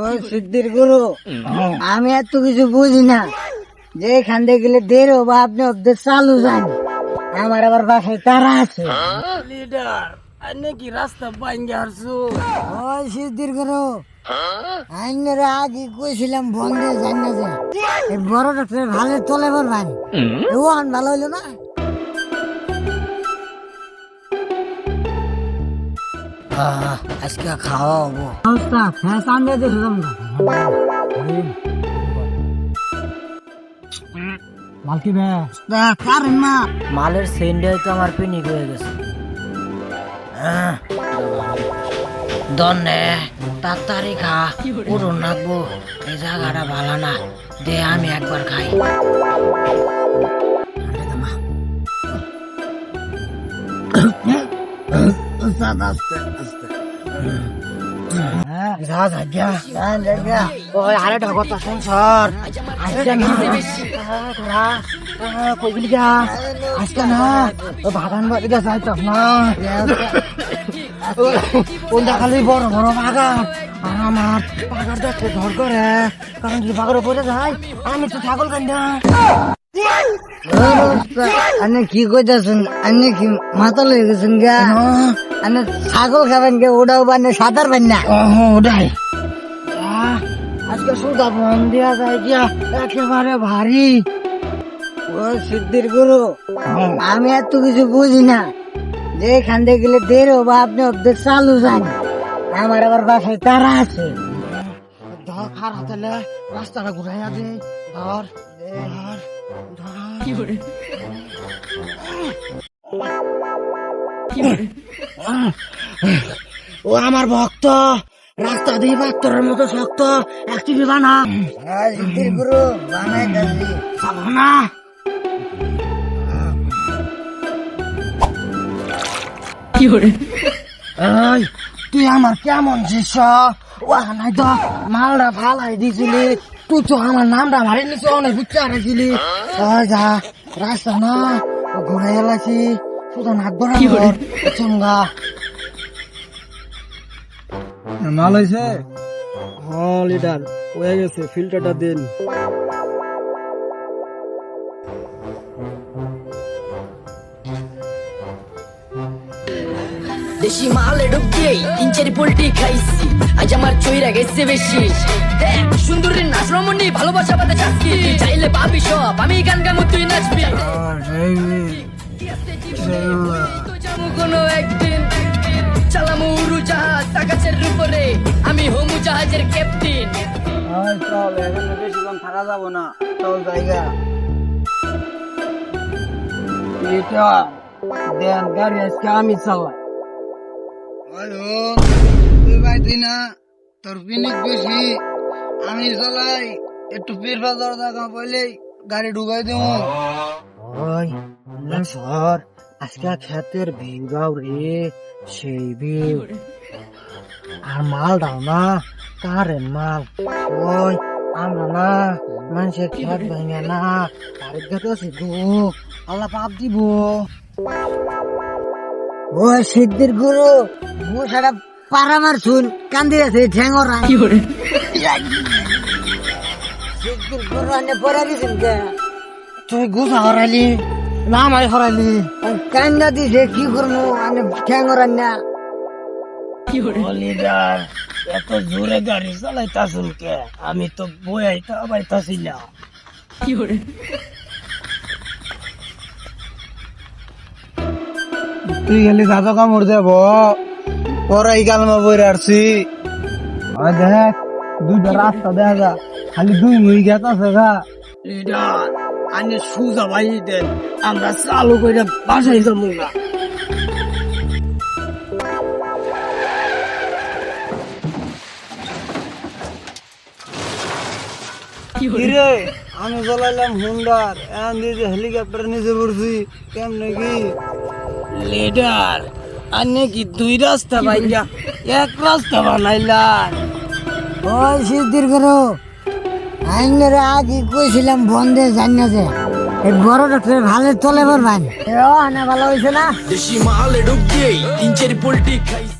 ও সিদ্ধির গুরু, আমি এত কিছু বুঝি না। যে এখান থেকে গেলে দেড় বা আপনি অব্দের চালু যান, আমার আবার বাসায় তারা আছে। লিডার আনে কি রাস্তা বাইঙ্গে হারছু? ওই সিদ্ধির গুরু, আইনের আগে কইছিলাম বন্ধে যান না যে এই বড় ডাক্তার ভালো চলে পারবেন, ওখান ভালো হইলো না। আজকে খাওয়া হবো সামনে দেখলাম মালকি কারেন না মালের সেন্ডাই তো আমার পিনিক হয়ে গেছে। দনে তাড়াতাড়ি খা, উড়ুন নাকবো, এই জায়গাটা ভালো না, দে আমি একবার খাই। আরে ঢগত সংসার আজকে না কইলি যা আজকে না বাগান বাড়ি গা যাইতাম না, কোনটা খালি বড় বড় বাগান। আমার পাগার দেখতে ধর করে, কারণ যদি পাগার উপরে যায় আমি তো ছাগল কান্দা। আপনি কি কইতেছেন? আপনি কি মাথা লয়ে গেছেন গা? আপনি ছাগল খাবেন গে? ওটাও বানে সাঁতার পান না ওটাই। আজকে সুদা বন দিয়া যায় গিয়া একেবারে ভারী। ও সিদ্ধির গুরু, আমি এত কিছু বুঝি না। যে এখান থেকে গেলে দেড় বা আপনি অব্দের চালু যান, আমার আবার বাসায় তারা আছে। ধর খার হাতে রাস্তাটা ঘুরাইয়া দে, ধর ধর ও আমার ভক্ত, রাস্তা দিয়ে বাক্তরের মতো শক্ত একটি বানা গুরু বানাই চালো না। তুই আমার কেমন শিষ্য? নাই তো মালটা ফালাই দিছিলি, তুই তো আমার নামটা মারি নিছি, অনেক বুঝতে হারাইছিলি। যা রাস্তা না ঘুরে এলাছি, শুধু নাক বরাবর চুমগা। মাল হয়েছে? হ্যাঁ লিডার হয়ে গেছে, ফিল্টারটা দিন। দেশি মালে ঢুকিয়েই 3-4 পোল্ট্রি খাইছি, আজ আমার চইরা গেছে বেশি। দেখ সুন্দরীর নাচ রমণী, ভালোবাসা বাদে চাচ্ছি, চাইলে পাবি সব, আমি গান গামো তুই নাচবি। কোনো একদিন চালামু উড়ু জাহাজ আকাশের উপরে, আমি হোমু জাহাজের ক্যাপ্টেন। চল, এখানে বেশিক্ষণ থাকা যাবো না, চল জায়গা। এটা দেন গাড়ি আজকে আমি চালাই। হ্যালো, তুই পাইতি না? তোর পিনিক বেশি, আমি চালাই। একটু পীর বাজার দেখা পাইলেই গাড়ি ঢুকাই দেবো। ওই সর, আজকে ক্ষেতের ভিড় গাও রে, সেই ভিড়। আর মাল দাও না, কারেন মাল। ওই আমরা না মানুষের ক্ষেত ভেঙে না, গাড়ির গাতে আছি গো, আল্লাহ পাপ দিব। ও সিদ্ধির গুরু, সারা পারা মার শুন কান্দি আছে ঠ্যাঙরা। সিদ্ধির গুরু আনে পড়া দিছেন কে? তুই গুছা হরাইলি না আমায় হরাইলি? কান্না দিছে কি করবো, আনে ঠ্যাঙরা না। লিডার এত জোরে গাড়ি চালাইতাছুন কে? আমি তো বইয়াইতা পাইতাছি না। তুই গেলি দাদা কামড় দেব, পরাই গালমা বইরে আসছি। দেখ দুইটা রাস্তা দেখা যা, খালি দুই মুই গেতাছে গা। লিডার আনে সুজা ভাই দেন, আমরা চালু করে বাসাই যাবো না। কিরে আমি চলাইলাম হুন্ডার, এখন দিয়ে হেলিকপ্টার নিচে পড়ছি, কেমনে কি? লিডার আনে কি দুই রাস্তা ভাইয়া এক রাস্তা বানাইলা? ওই সিদ্ধির গুরু, আইনের আগে কইছিলাম বন্ধে যান না যে এই বড় ডাক্তার ভালো চলে পারবেন, ভালো হয়েছে না। দেশি মালে ঢুকিয়েই 3-4 পোল্ট্রি খাইছি।